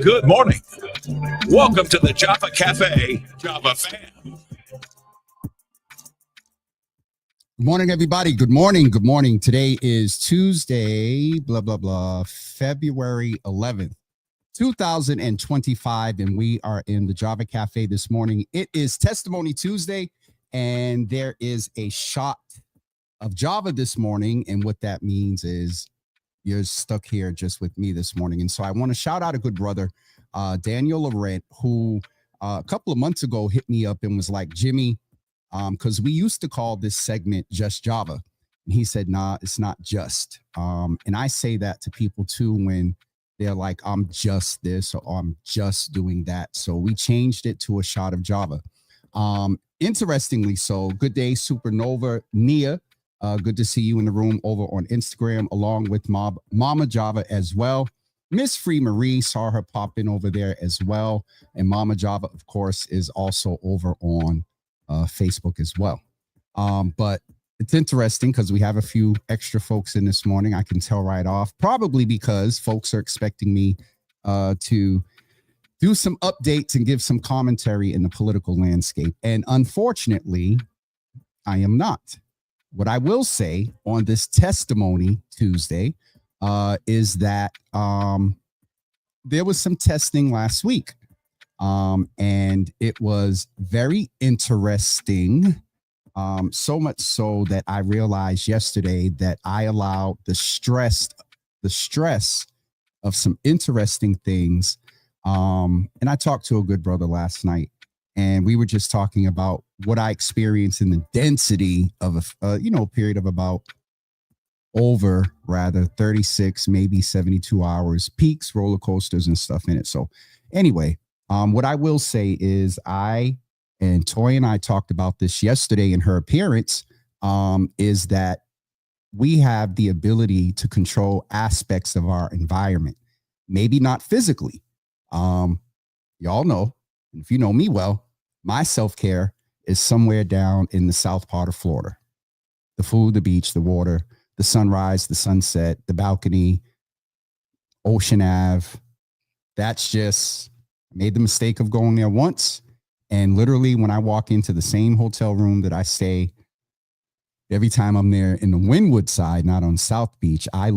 Good morning. Welcome to the Java Cafe, Java fam. Good morning, everybody. Good morning. Good morning. Today is Tuesday, February 11th, 2025, and we are in the Java Cafe this morning. It is Testimony Tuesday, and there is a shot of Java this morning, and what that means is you're stuck here just with me this morning. And so I want to shout out a good brother, Daniel Laurent, who a couple of months ago hit me up and was like, Jimmy, because we used to call this segment Just Java. And he said, nah, it's not just. And I say that to people too when they're like, I'm just this or I'm just doing that. So we changed it to a shot of Java. Interestingly so, good day, Supernova Nia. Good to see you in the room over on Instagram, along with Mama Java as well. Miss Free Marie, saw her pop in over there as well. And Mama Java, of course, is also over on Facebook as well. But it's interesting because we have a few extra folks in this morning. I can tell right off, probably because folks are expecting me to do some updates and give some commentary in the political landscape. And unfortunately, I am not. What I will say on this Testimony Tuesday is that there was some testing last week, and it was very interesting, so much so that I realized yesterday that I allowed the stress of some interesting things. And I talked to a good brother last night, and we were just talking about what I experienced in the density of a period of about over rather 36, maybe 72 hours, peaks, roller coasters and stuff in it. So anyway, what I will say is Toy and I talked about this yesterday in her appearance, is that we have the ability to control aspects of our environment, maybe not physically. Y'all know, if you know me well, my self-care is somewhere down in the south part of Florida. The food, the beach, the water, the sunrise, the sunset, the balcony, Ocean Ave. That's just, I made the mistake of going there once. And literally when I walk into the same hotel room that I stay every time I'm there in the Wynwood side, not on South Beach, I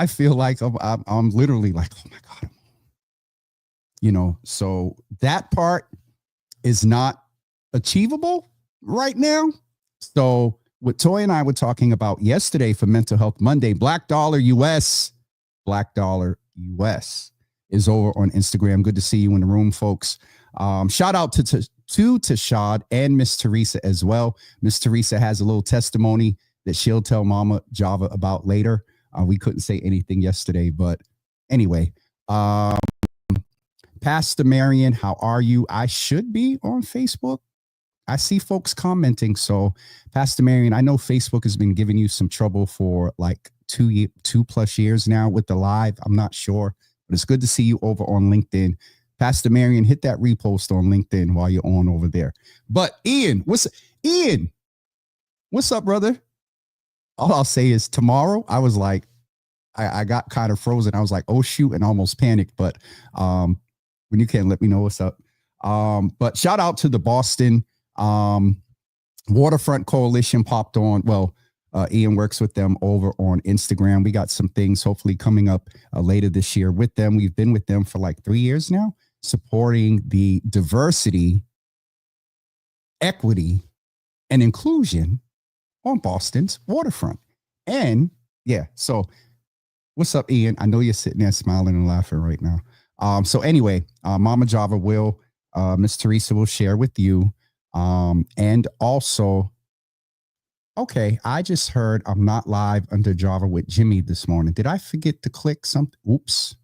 feel like I'm literally like, oh my God. So that part is not achievable right now. So what Toy and I were talking about yesterday for Mental Health Monday, Black Dollar US is over on Instagram. Good to see you in the room, folks. Shout out to Tashad and Miss Teresa as well. Miss Teresa has a little testimony that she'll tell Mama Java about later. We couldn't say anything yesterday, but anyway, Pastor Marion, how are you? I should be on Facebook. I see folks commenting. So Pastor Marion, I know Facebook has been giving you some trouble for like 2+ years now with the live. I'm not sure, but it's good to see you over on LinkedIn. Pastor Marion, hit that repost on LinkedIn while you're on over there. But Ian, what's up, brother? All I'll say is tomorrow, I was like, I got kind of frozen. I was like, oh shoot, and almost panicked. But when you can, let me know what's up. But shout out to the Boston Waterfront Coalition popped on. Well, Ian works with them over on Instagram. We got some things hopefully coming up later this year with them. We've been with them for like 3 years now, supporting the diversity, equity, and inclusion on Boston's waterfront. And yeah, so what's up, Ian? I know you're sitting there smiling and laughing right now. So anyway, Mama Java will, Miss Teresa will share with you. And also, okay, I just heard I'm not live under Java with Jimmy this morning. Did I forget to click something? Oops.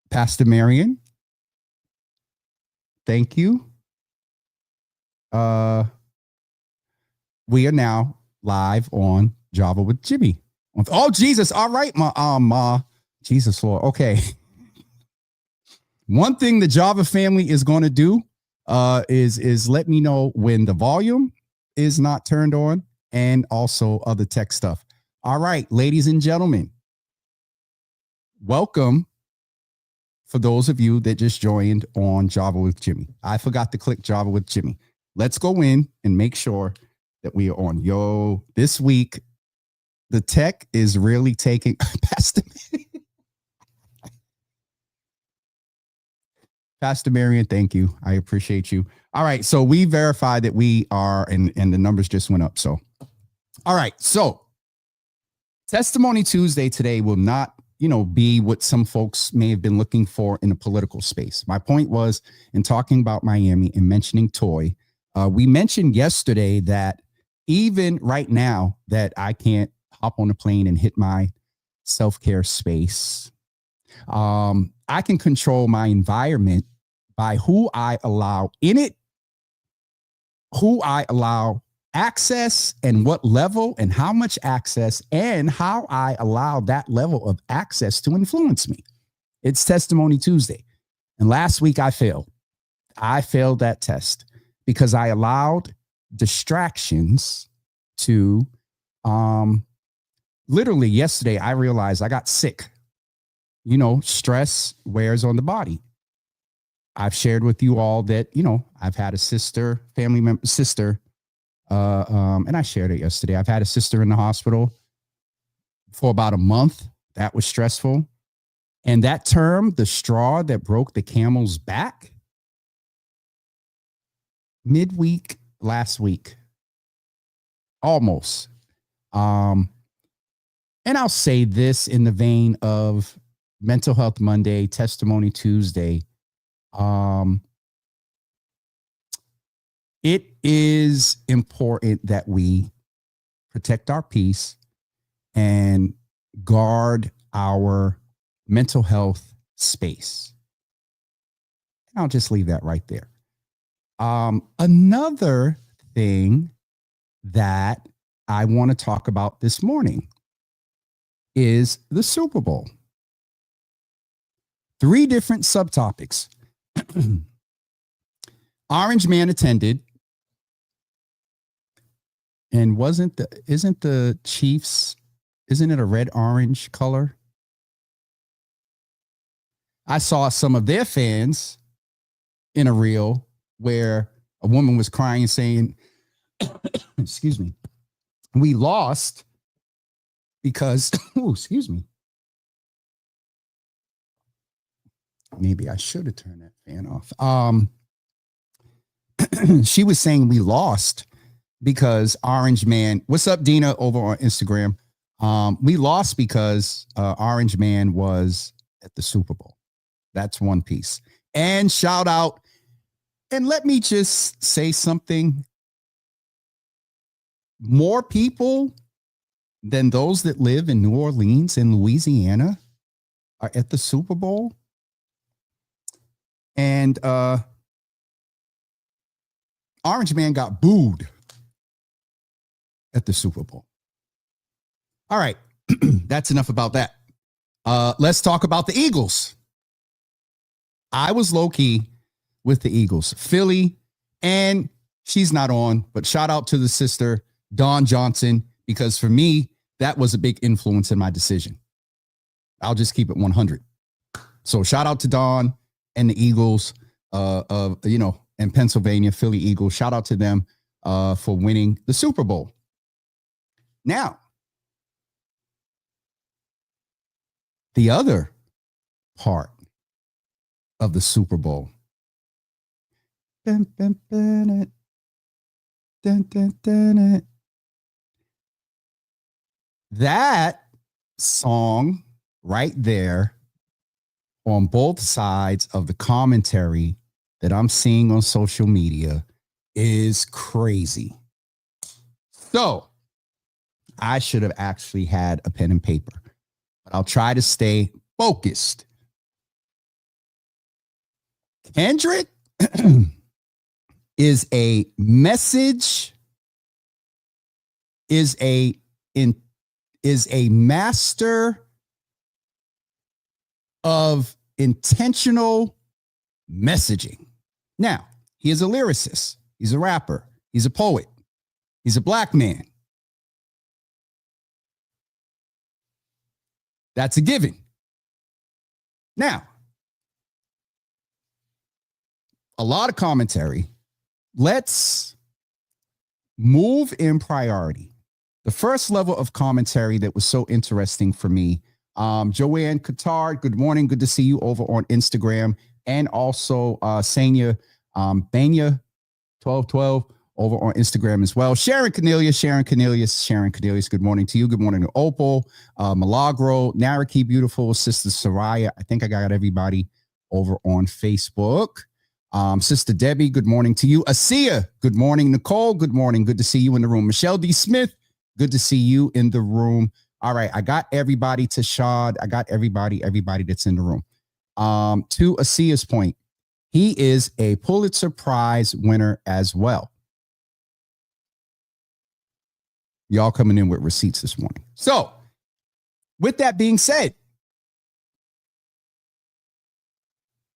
Pastor Marion, thank you. We are now live on Java with Jimmy. Oh, Jesus. All right, ma. Jesus, Lord. Okay. One thing the Java family is going to do is let me know when the volume is not turned on and also other tech stuff. All right, ladies and gentlemen, welcome for those of you that just joined on Java with Jimmy. I forgot to click Java with Jimmy. Let's go in and make sure that we are on. Yo, this week, the tech is really taking Pastor Marion, thank you. I appreciate you. All right, so we verified that we are, and the numbers just went up. So, all right, so Testimony Tuesday today will not, be what some folks may have been looking for in a political space. My point was in talking about Miami and mentioning Toy. We mentioned yesterday that even right now that I can't hop on a plane and hit my self-care space, I can control my environment by who I allow in it, who I allow access, and what level and how much access, and how I allow that level of access to influence me. It's Testimony Tuesday. And last week I failed. I failed that test because I allowed distractions to, literally yesterday, I realized I got sick. Stress wears on the body. I've shared with you all that, I've had a family member, and I shared it yesterday. I've had a sister in the hospital for about a month. That was stressful. And that term, the straw that broke the camel's back, midweek last week, almost. And I'll say this in the vein of Mental Health Monday, Testimony Tuesday. It is important that we protect our peace and guard our mental health space. And I'll just leave that right there. Another thing that I want to talk about this morning is the Super Bowl. 3 different subtopics. Orange Man attended. And isn't the Chiefs, isn't it a red-orange color? I saw some of their fans in a reel where a woman was crying and saying, excuse me, we lost because, excuse me. Maybe I should have turned that fan off. She was saying we lost because Orange Man, what's up, Dina, over on Instagram? We lost because Orange Man was at the Super Bowl. That's one piece. And shout out, and let me just say something. More people than those that live in New Orleans and Louisiana are at the Super Bowl. And Orange Man got booed at the Super Bowl. All right. That's enough about that. Let's talk about the Eagles. I was low-key with the Eagles. Philly, and she's not on, but shout out to the sister, Dawn Johnson, because for me, that was a big influence in my decision. I'll just keep it 100. So shout out to Dawn and the Eagles in Pennsylvania, Philly Eagles. Shout out to them for winning the Super Bowl. Now, the other part of the Super Bowl. That song right there on both sides of the commentary that I'm seeing on social media is crazy. So I should have actually had a pen and paper, but I'll try to stay focused. Kendrick is a message, is a master of intentional messaging. Now, he is a lyricist. He's a rapper. He's a poet. He's a black man. That's a given. Now, a lot of commentary. Let's move in priority. The first level of commentary that was so interesting for me, Joanne Qatar, good morning. Good to see you over on Instagram. And also Sanya Banya 1212 over on Instagram as well. Sharon Cornelius, good morning to you. Good morning to Opal, Milagro, Naraki, beautiful, Sister Soraya. I think I got everybody over on Facebook. Sister Debbie, good morning to you. Asia, good morning. Nicole, good morning. Good to see you in the room. Michelle D. Smith, good to see you in the room. All right, I got everybody. Tashad, I got everybody that's in the room. To Asia's point, he is a Pulitzer Prize winner as well. Y'all coming in with receipts this morning. So, with that being said,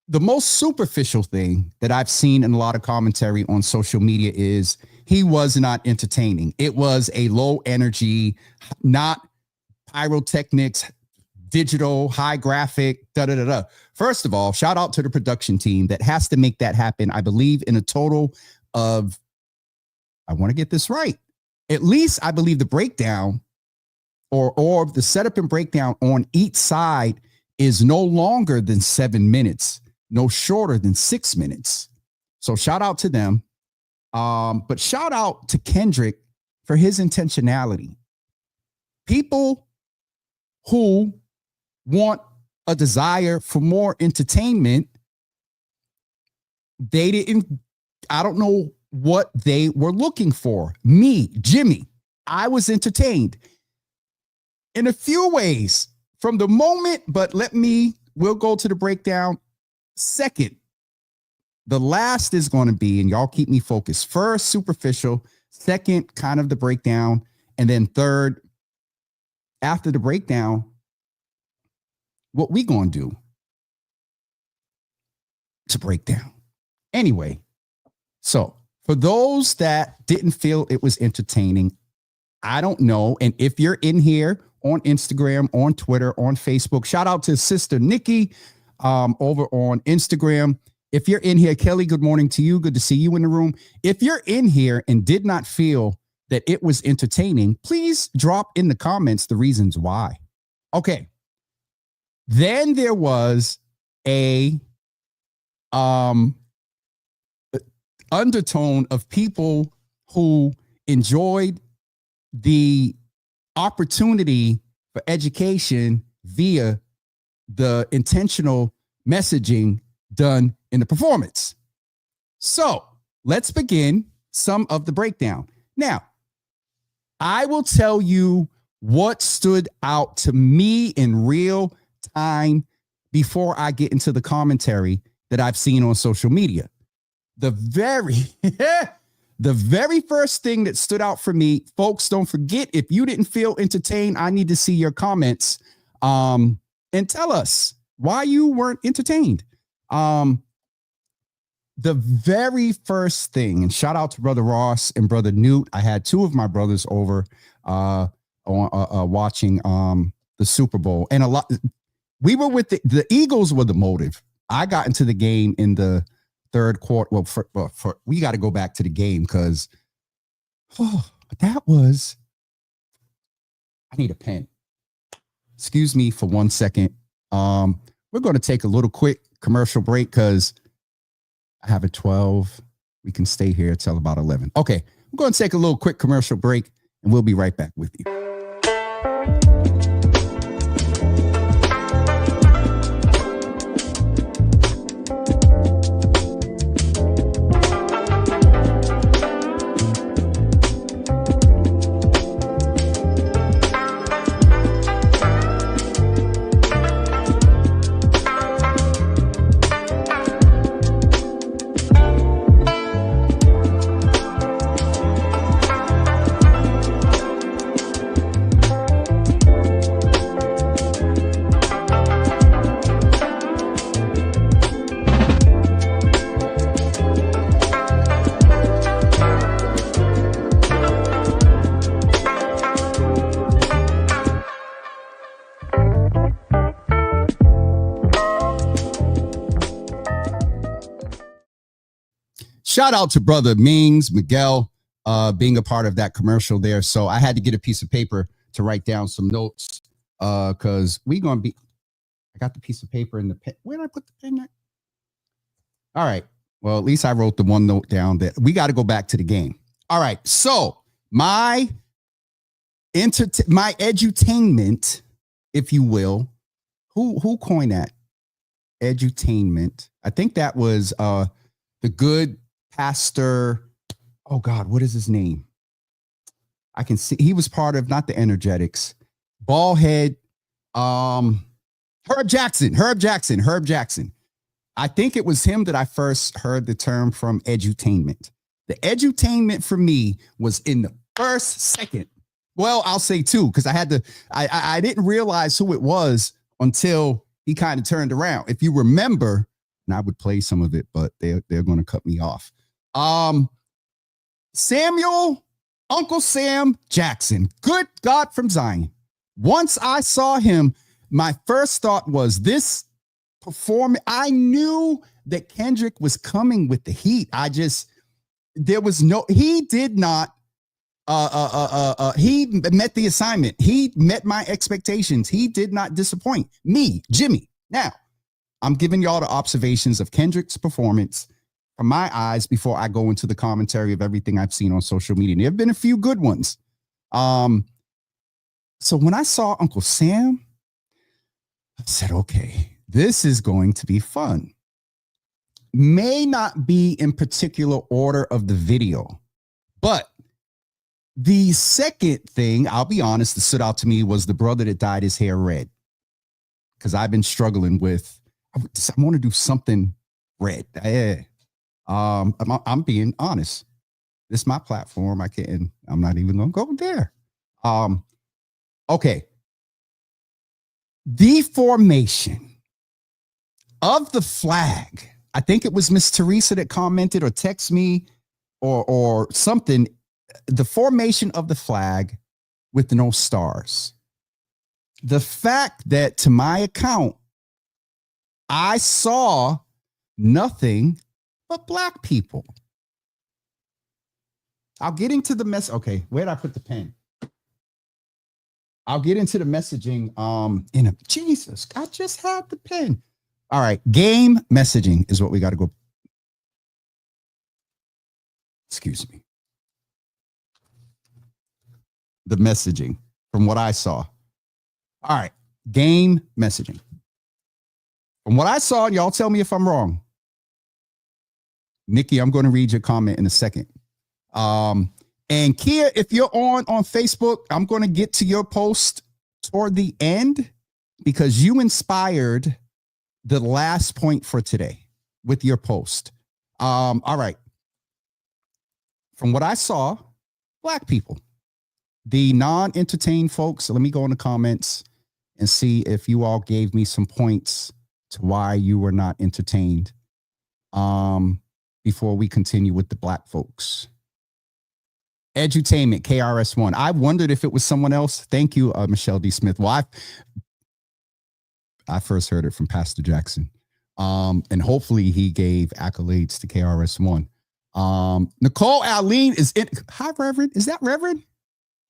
the most superficial thing that I've seen in a lot of commentary on social media is he was not entertaining. It was a low energy, not pyrotechnics, digital, high graphic, First of all, shout out to the production team that has to make that happen. I believe in a total of, I want to get this right. At least I believe the breakdown or the setup and breakdown on each side is no longer than 7 minutes, no shorter than 6 minutes. So shout out to them. But shout out to Kendrick for his intentionality. People who want a desire for more entertainment they didn't, I don't know what they were looking for. Me, Jimmy, I was entertained in a few ways from the moment, but we'll go to the breakdown second. The last is going to be, and y'all keep me focused. First, superficial. Second, kind of the breakdown. And then third, after the breakdown, what we going to do to break down. Anyway, so for those that didn't feel it was entertaining, I don't know. And if you're in here on Instagram, on Twitter, on Facebook, shout out to Sister Nikki over on Instagram. If you're in here, Kelly, good morning to you. Good to see you in the room. If you're in here and did not feel that it was entertaining, please drop in the comments the reasons why. Okay. Then there was a undertone of people who enjoyed the opportunity for education via the intentional messaging done in the performance. So let's begin some of the breakdown. Now, I will tell you what stood out to me in real time before I get into the commentary that I've seen on social media. The very first thing that stood out for me, folks, don't forget, if you didn't feel entertained, I need to see your comments and tell us why you weren't entertained. The very first thing, and shout out to Brother Ross and Brother Newt. I had two of my brothers over watching the Super Bowl, and we were with the Eagles were the motive. I got into the game in the third quarter. Well, we got to go back to the game because that was. I need a pen. Excuse me for 1 second. We're going to take a little quick commercial break because I have a 12. We can stay here till about 11. Okay, we're going to take a little quick commercial break, and we'll be right back with you. Shout out to Brother Miguel, being a part of that commercial there. So I had to get a piece of paper to write down some notes because I got the piece of paper in the pen. Where did I put the pen at? All right. Well, at least I wrote the one note down that we got to go back to the game. All right. So my edutainment, if you will, who coined that? Edutainment. I think that was the good pastor. Oh God, what is his name? I can see he was part of not the Energetics, bald head. Herb Jackson. I think it was him that I first heard the term from, edutainment. The edutainment for me was in the first second. Well, I'll say two, because I didn't realize who it was until he kind of turned around. If you remember, and I would play some of it, but they're going to cut me off. Uncle Sam Jackson, good God from Zion. Once I saw him, my first thought was this performance. I knew that Kendrick was coming with the heat. He did not, he met the assignment. He met my expectations. He did not disappoint me, Jimmy. Now, I'm giving y'all the observations of Kendrick's performance from my eyes before I go into the commentary of everything I've seen on social media. There have been a few good ones. So when I saw Uncle Sam, I said, okay, this is going to be fun. may not be in particular order of the video, but the second thing, I'll be honest, that stood out to me was the brother that dyed his hair red. Because I've been struggling with, I want to do something red. I'm being honest. This is my platform. I'm not even going to go there. Okay. The formation of the flag. I think it was Miss Teresa that commented or text me or something. The formation of the flag with no stars. The fact that, to my account, I saw nothing but black people. I'll get into the mess. Okay, where did I put the pen? I'll get into the messaging. Jesus, I just had the pen. All right, game messaging is what we got to go. Excuse me. The messaging from what I saw. All right, game messaging. From what I saw, y'all tell me if I'm wrong. Nikki, I'm going to read your comment in a second. And Kia, if you're on Facebook, I'm going to get to your post toward the end because you inspired the last point for today with your post. All right. From what I saw, black people, the non-entertained folks, let me go in the comments and see if you all gave me some points to why you were not entertained before we continue with the black folks. Edutainment, KRS-One. I wondered if it was someone else. Thank you, Michelle D. Smith. Well, I first heard it from Pastor Jackson. And hopefully he gave accolades to KRS-One. Nicole Aline is in. Hi, Reverend. Is that Reverend?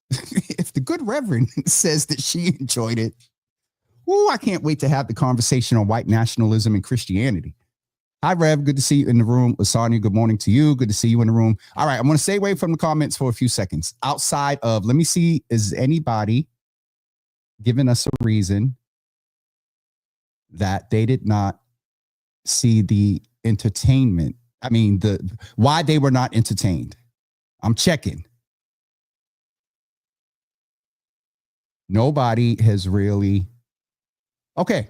If the good Reverend says that she enjoyed it, I can't wait to have the conversation on white nationalism and Christianity. Hi, Rev. Good to see you in the room. Lasagna, good morning to you. Good to see you in the room. All right, I'm going to stay away from the comments for a few seconds. Outside of, let me see, is anybody giving us a reason that they did not see the entertainment? I mean, why they were not entertained? I'm checking. Nobody has really. Okay.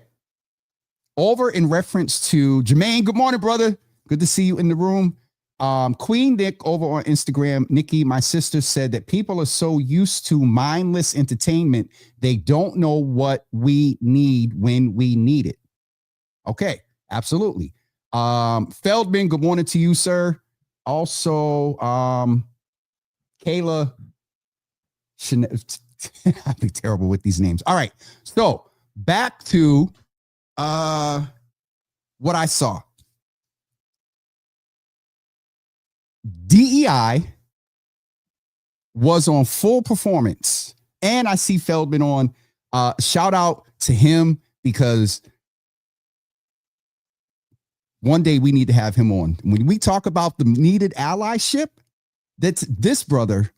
Over in reference to Jermaine, good morning, brother. Good to see you in the room. Queen Nick over on Instagram, Nikki, my sister, said that people are so used to mindless entertainment, they don't know what we need when we need it. Okay, absolutely. Feldman, good morning to you, sir. Also, Kayla, I'd be terrible with these names. All right, so back to what I saw. DEI was on full performance, and I see Feldman on. Shout out to him because one day we need to have him on. When we talk about the needed allyship, that's this brother.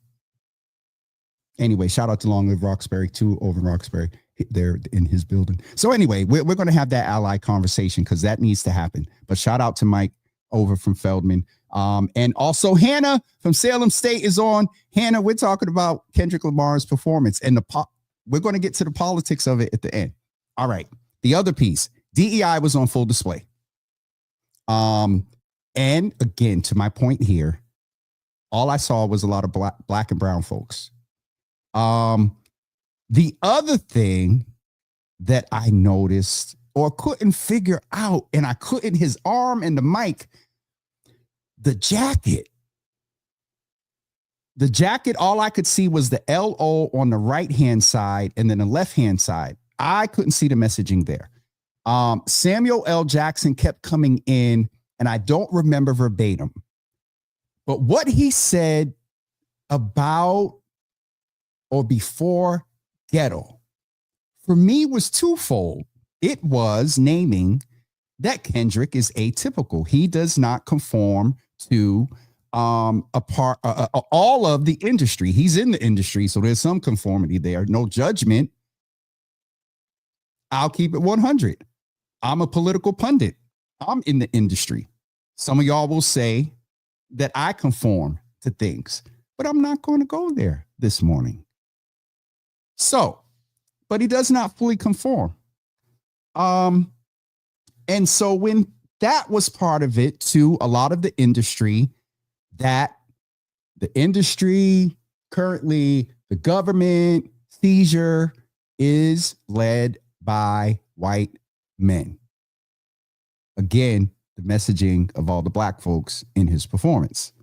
Anyway, shout out to Long Live Roxbury too, over in Roxbury. There in his building. So anyway, we're going to have that ally conversation because that needs to happen. But shout out to Mike over from Feldman. And also Hannah from Salem State is on. Hannah, we're talking about Kendrick Lamar's performance and we're going to get to the politics of it at the end. All right. The other piece, DEI was on full display. And again, to my point here, all I saw was a lot of black and brown folks. The other thing that I noticed or couldn't figure out, and I couldn't, his arm and the mic, the jacket. The jacket, all I could see was the LO on the right-hand side and then the left-hand side. I couldn't see the messaging there. Samuel L. Jackson kept coming in, and I don't remember verbatim. But what he said about or before ghetto, for me, was twofold. It was naming that Kendrick is atypical. He does not conform to all of the industry. He's in the industry, so there's some conformity there. No judgment. I'll keep it 100. I'm a political pundit. I'm in the industry. Some of y'all will say that I conform to things, but I'm not going to go there this morning. So, but he does not fully conform. And so when that was part of it to a lot of the industry, that the industry currently, the government seizure is led by white men. Again, the messaging of all the black folks in his performance.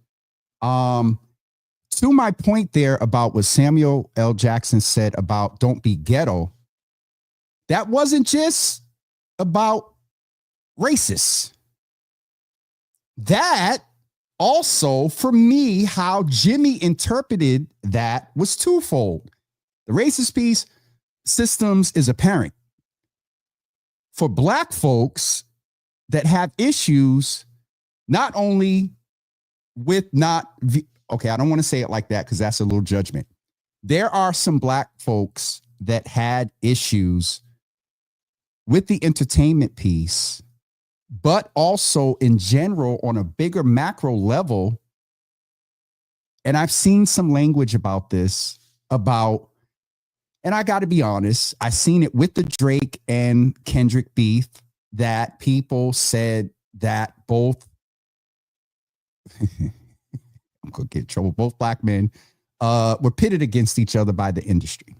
To my point there about what Samuel L. Jackson said about don't be ghetto, that wasn't just about racists. That also, for me, how Jimmy interpreted that was twofold. The racist piece, systems is apparent. For black folks that have issues, not only with okay, I don't want to say it like that because that's a little judgment. There are some black folks that had issues with the entertainment piece, but also in general on a bigger macro level. And I've seen some language about this, and I got to be honest, I seen it with the Drake and Kendrick beef that people said that both, I'm going to get in trouble, both black men were pitted against each other by the industry.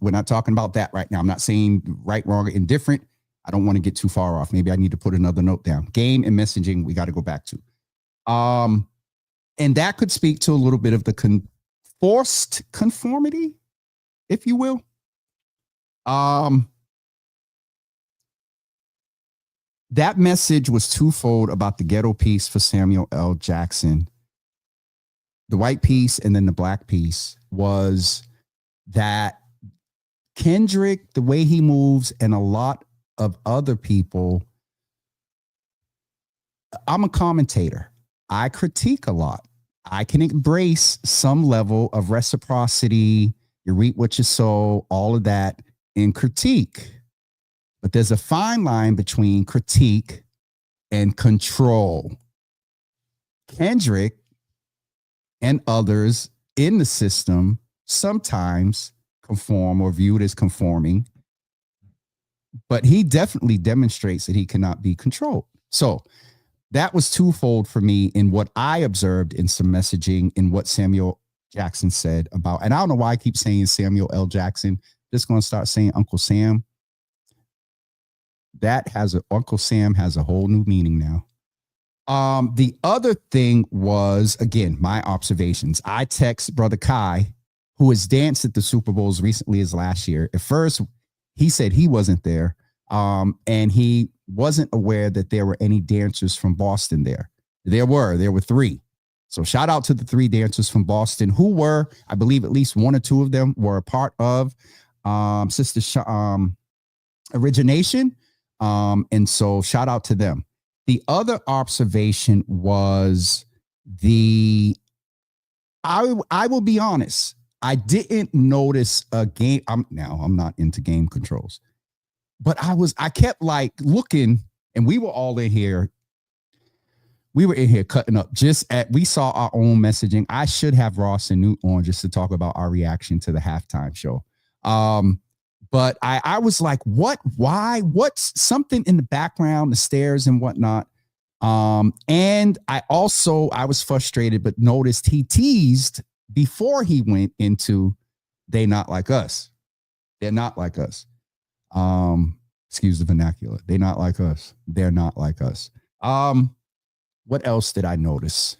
We're not talking about that right now. I'm not saying right, wrong, or indifferent. I don't want to get too far off. Maybe I need to put another note down. Game and messaging, we got to go back to. And that could speak to a little bit of the forced conformity, if you will. That message was twofold about the ghetto piece for Samuel L. Jackson. The white piece and then the black piece was that Kendrick, the way he moves, and a lot of other people, I'm a commentator. I critique a lot. I can embrace some level of reciprocity, you reap what you sow, all of that in critique. But there's a fine line between critique and control. Kendrick and others in the system sometimes conform or viewed as conforming, but he definitely demonstrates that he cannot be controlled. So that was twofold for me in what I observed in some messaging in what Samuel Jackson said about, and I don't know why I keep saying Samuel L. Jackson, just going to start saying Uncle Sam. Uncle Sam has a whole new meaning now. The other thing was, again, my observations. I text Brother Kai, who has danced at the Super Bowl as recently as last year. At first, he said he wasn't there, and he wasn't aware that there were any dancers from Boston there. There were 3. So shout out to the 3 dancers from Boston who were, I believe at least 1 or 2 of them were a part of Sister Origination. And so shout out to them. The other observation was I will be honest, I didn't notice a game. I'm not into game controls, but I kept like looking, and we were all in here. We were in here cutting up we saw our own messaging. I should have Ross and Newt on just to talk about our reaction to the halftime show. But I was like, why, what's something in the background, the stairs and whatnot. And I was frustrated, but noticed he teased before he went into They Not Like Us. They're not like us. Excuse the vernacular. They not like us. They're not like us. What else did I notice?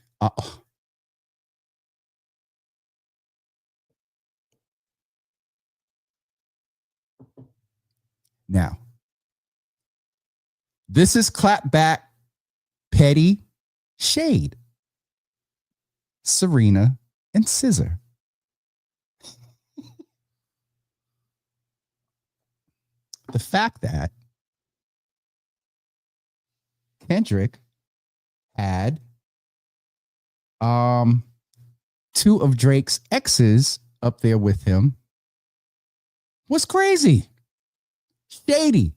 Now, this is clapback, petty shade. Serena and Scissor. The fact that Kendrick had 2 of Drake's exes up there with him was crazy. Shady,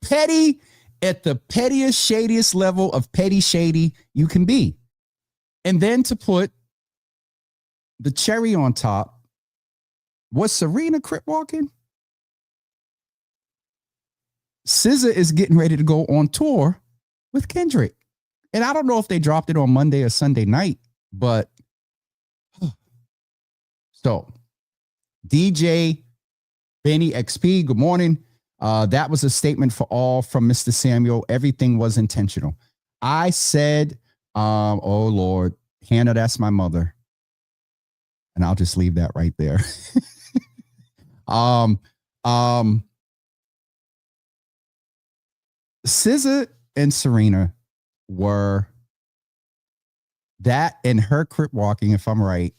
petty, at the pettiest, shadiest level of petty shady you can be. And then to put the cherry on top, was Serena crip walking? SZA is getting ready to go on tour with Kendrick. And I don't know if they dropped it on Monday or Sunday night, but so DJ Benny XP, good morning. That was a statement for all from Mr. Samuel. Everything was intentional. I said, oh Lord, Hannah, that's my mother. And I'll just leave that right there. SZA and Serena were that, and her crip walking, if I'm right,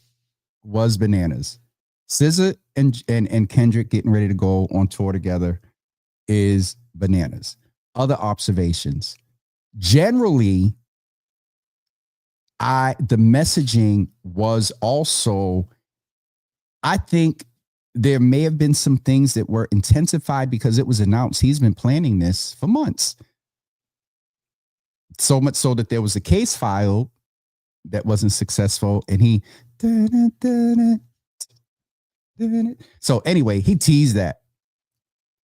was bananas. SZA and Kendrick getting ready to go on tour together is bananas. Other observations. Generally, the messaging was also, I think there may have been some things that were intensified because it was announced he's been planning this for months. So much so that there was a case filed that wasn't successful, and he so anyway, he teased that.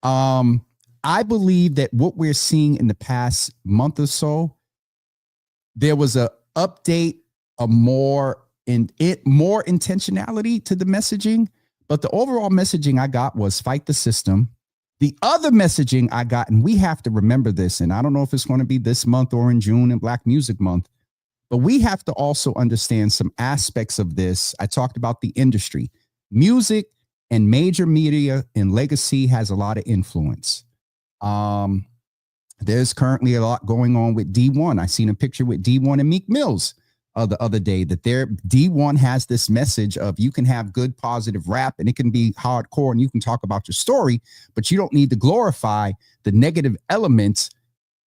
I believe that what we're seeing in the past month or so, there was a update, more intentionality to the messaging, but the overall messaging I got was fight the system. The other messaging I got, and we have to remember this, and I don't know if it's going to be this month or in June in Black Music Month, but we have to also understand some aspects of this. I talked about the industry. Music and major media and legacy has a lot of influence. There's currently a lot going on with D1. I seen a picture with D1 and Meek Mills the other day that their D1 has this message of you can have good, positive rap and it can be hardcore and you can talk about your story, but you don't need to glorify the negative elements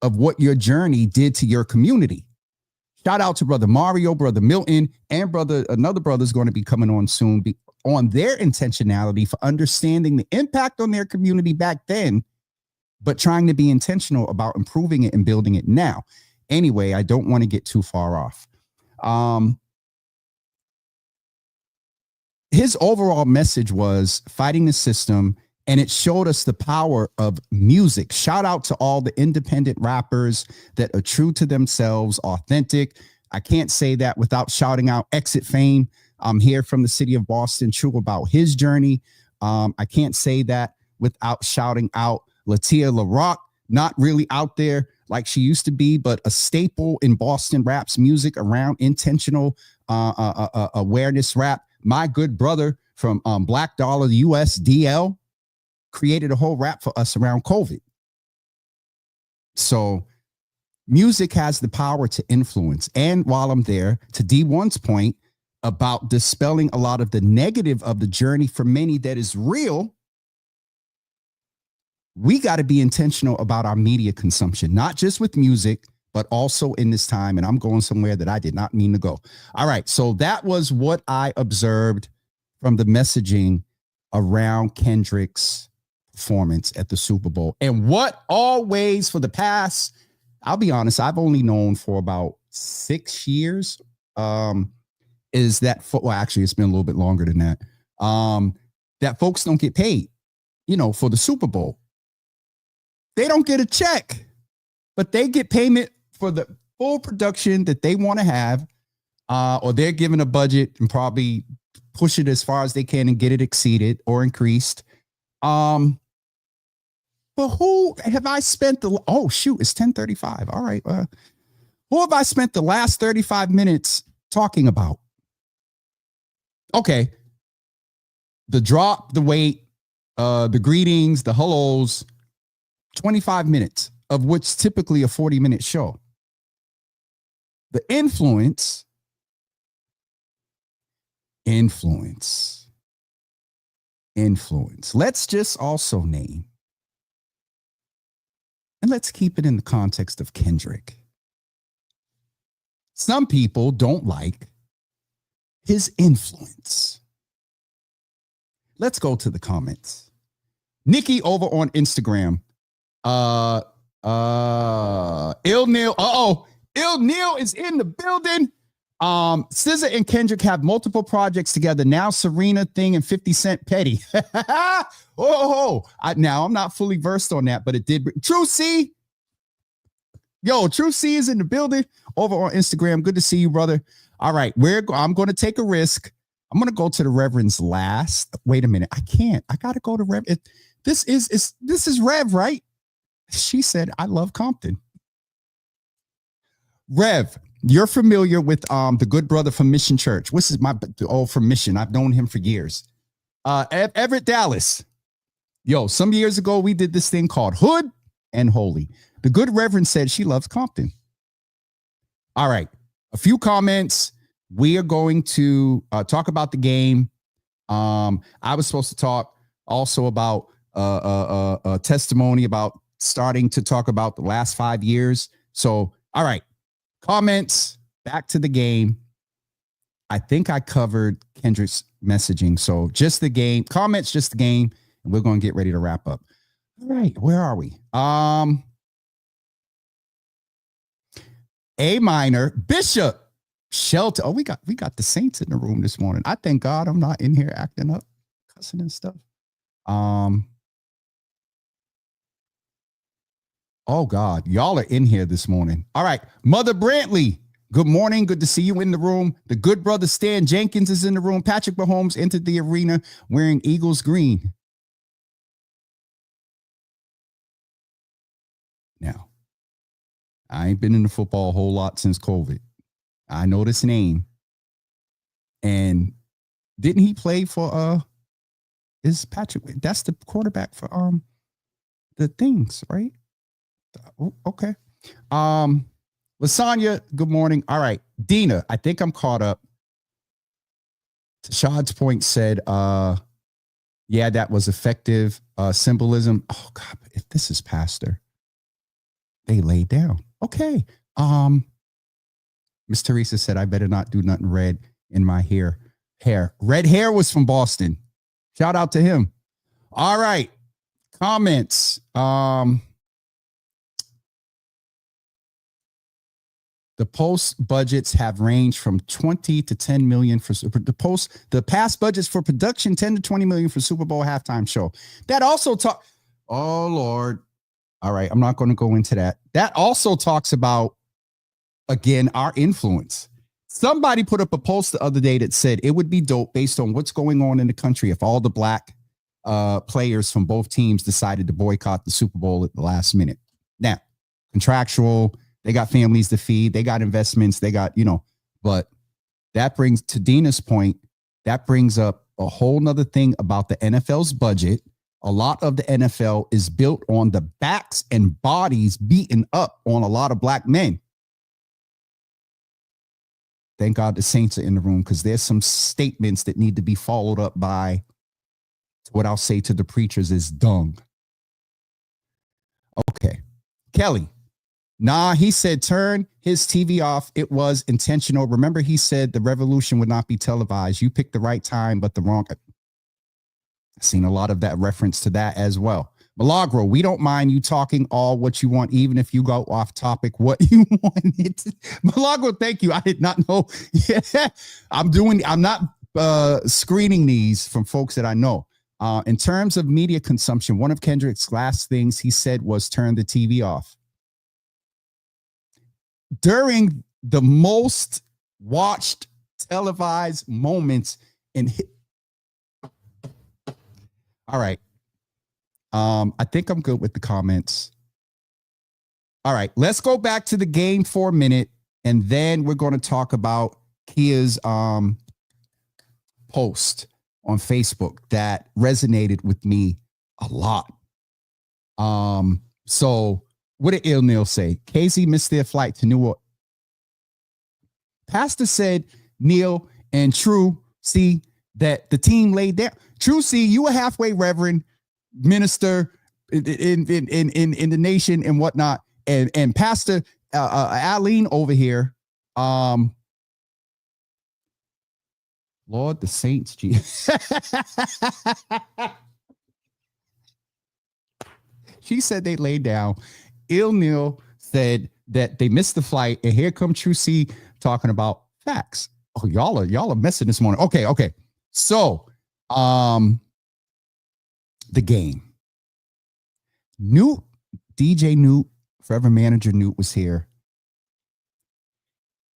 of what your journey did to your community. Shout out to Brother Mario, Brother Milton, and another brother's going to be coming on soon on their intentionality for understanding the impact on their community back then, but trying to be intentional about improving it and building it now. Anyway, I don't want to get too far off. His overall message was fighting the system, and it showed us the power of music. Shout out to all the independent rappers that are true to themselves, authentic. I can't say that without shouting out Exit Fame. I'm here from the city of Boston, true about his journey. I can't say that without shouting out Latia LaRock, not really out there like she used to be, but a staple in Boston rap's music around intentional awareness rap. My good brother from Black Dollar USDL created a whole rap for us around COVID. So music has the power to influence. And while I'm there, to D1's point about dispelling a lot of the negative of the journey for many that is real, we got to be intentional about our media consumption, not just with music, but also in this time. And I'm going somewhere that I did not mean to go. All right. So that was what I observed from the messaging around Kendrick's performance at the Super Bowl. And what always for the past, I'll be honest, I've only known for about 6 years, is that, well, actually, it's been a little bit longer than that, that folks don't get paid, for the Super Bowl. They don't get a check, but they get payment for the full production that they want to have, or they're given a budget and probably push it as far as they can and get it exceeded or increased. But who have I spent oh shoot, it's 10:35. All right. Who have I spent the last 35 minutes talking about? Okay. The drop, the weight, the greetings, the hellos, 25 minutes of which typically a 40-minute show. The influence. Let's just also name, and let's keep it in the context of Kendrick. Some people don't like his influence. Let's go to the comments. Nikki over on Instagram Ill Neil. Ill Neil is in the building. SZA and Kendrick have multiple projects together. Now Serena Thing and 50 Cent Petty. Now I'm not fully versed on that, but it did. True C. Yo, True C is in the building over on Instagram. Good to see you, brother. All right, I'm going to take a risk. I'm going to go to the Reverend's last. Wait a minute. I can't. I got to go to Rev. This is Rev, right? She said, I love Compton. Rev, you're familiar with the good brother from Mission Church. What's his from Mission? I've known him for years. Everett Dallas. Yo, some years ago, we did this thing called Hood and Holy. The good Reverend said she loves Compton. All right. A few comments. We are going to talk about the game. I was supposed to talk also about a testimony about starting to talk about the last 5 years. So, all right. Comments, back to the game. I think I covered Kendrick's messaging. So just the game. Comments, just the game. And we're going to get ready to wrap up. All right. Where are we? A minor, Bishop, Shelter. Oh, we got the Saints in the room this morning. I thank God I'm not in here acting up, cussing and stuff. Oh God, y'all are in here this morning. All right, Mother Brantley. Good morning. Good to see you in the room. The good brother Stan Jenkins is in the room. Patrick Mahomes entered the arena wearing Eagles green. Now, I ain't been in the football a whole lot since COVID. I know this name. And didn't he play for is Patrick? That's the quarterback for the things, right? Okay. Lasagna, good morning. All right. Dina, I think I'm caught up. Tashad's point said, yeah, that was effective symbolism. Oh God, if this is pastor, they laid down. Okay. Miss Teresa said, I better not do nothing red in my hair. Red hair was from Boston. Shout out to him. All right. Comments. The post budgets have ranged from 20 to 10 million for the past budgets for production, 10 to 20 million for Super Bowl halftime show. That also oh Lord. All right. I'm not going to go into that. That also talks about, again, our influence. Somebody put up a post the other day that said it would be dope based on what's going on in the country if all the black players from both teams decided to boycott the Super Bowl at the last minute. Now, contractual, they got families to feed, they got investments, they got, but that brings, to Dina's point, that brings up a whole nother thing about the NFL's budget. A lot of the NFL is built on the backs and bodies beaten up on a lot of black men. Thank God the Saints are in the room, because there's some statements that need to be followed up by what I'll say to the preachers is dung. Okay. Kelly. Nah, he said, turn his TV off. It was intentional. Remember, he said the revolution would not be televised. You picked the right time, but the wrong. I've seen a lot of that reference to that as well. Milagro, we don't mind you talking all what you want, even if you go off topic, what you wanted. Milagro, thank you. I did not know. Yeah, I'm not screening these from folks that I know. In terms of media consumption, one of Kendrick's last things he said was turn the TV off. During the most watched televised moments in all right. I think I'm good with the comments. All right, let's go back to the game for a minute, and then we're going to talk about Kia's post on Facebook that resonated with me a lot. So what did Il Neil say? Casey missed their flight to New York. Pastor said, Neil and True C, that the team laid down. True C, you a halfway reverend minister in the nation and whatnot. And Pastor Aline over here, Lord, the Saints, Jesus. She said they laid down. Ill Neil said that they missed the flight, and here come True C talking about facts. Oh, y'all are messing this morning. Okay. So, the game. Newt, DJ Newt, Forever Manager Newt was here.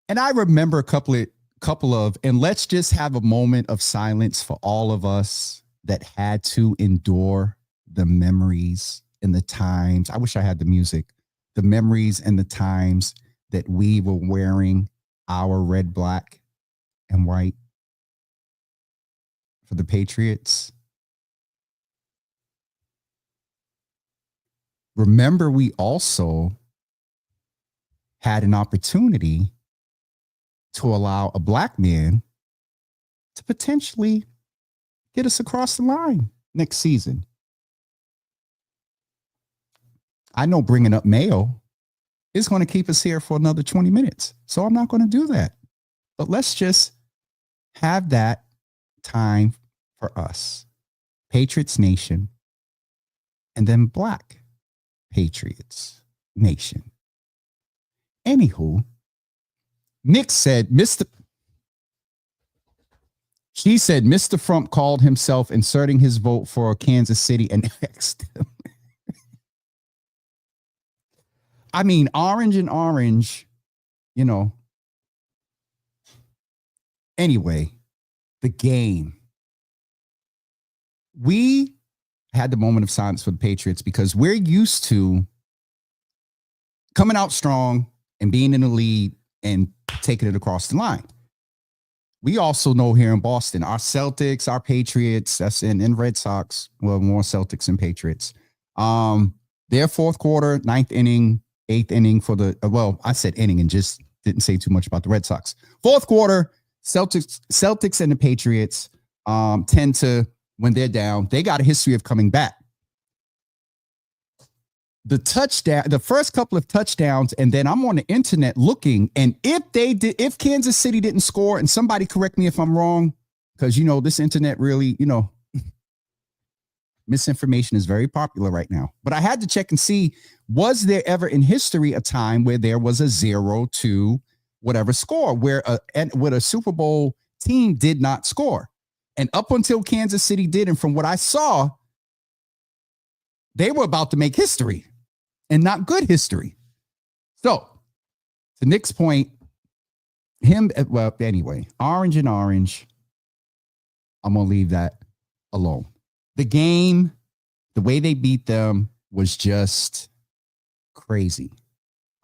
And I remember a couple of, and let's just have a moment of silence for all of us that had to endure the memories and the times. I wish I had the music, the memories and the times that we were wearing our red, black, and white for the Patriots. Remember, we also had an opportunity to allow a black man to potentially get us across the line next season. I know bringing up Mayo is going to keep us here for another 20 minutes, so I'm not going to do that. But let's just have that time for us, Patriots Nation, and then Black Patriots Nation. Anywho, Nick said, she said, Mr. Trump called himself inserting his vote for Kansas City and next. I mean, orange and orange, you know. Anyway, the game. We had the moment of silence for the Patriots because we're used to coming out strong and being in the lead and taking it across the line. We also know here in Boston, our Celtics, our Patriots, that's in Red Sox, well, more Celtics and Patriots. Their fourth quarter, ninth inning, eighth inning for the, well, I said inning and just didn't say too much about the Red Sox. Fourth quarter, Celtics and the Patriots tend to, when they're down, they got a history of coming back. The touchdown, the first couple of touchdowns, and then I'm on the internet looking, and if Kansas City didn't score, and somebody correct me if I'm wrong, because, you know, this internet really, you know, misinformation is very popular right now. But I had to check and see, was there ever in history a time where there was a 0-2 whatever score, where a Super Bowl team did not score? And up until Kansas City did, and from what I saw, they were about to make history. And not good history. So, to Nick's point, well, anyway, orange and orange, I'm going to leave that alone. The game, the way they beat them was just crazy.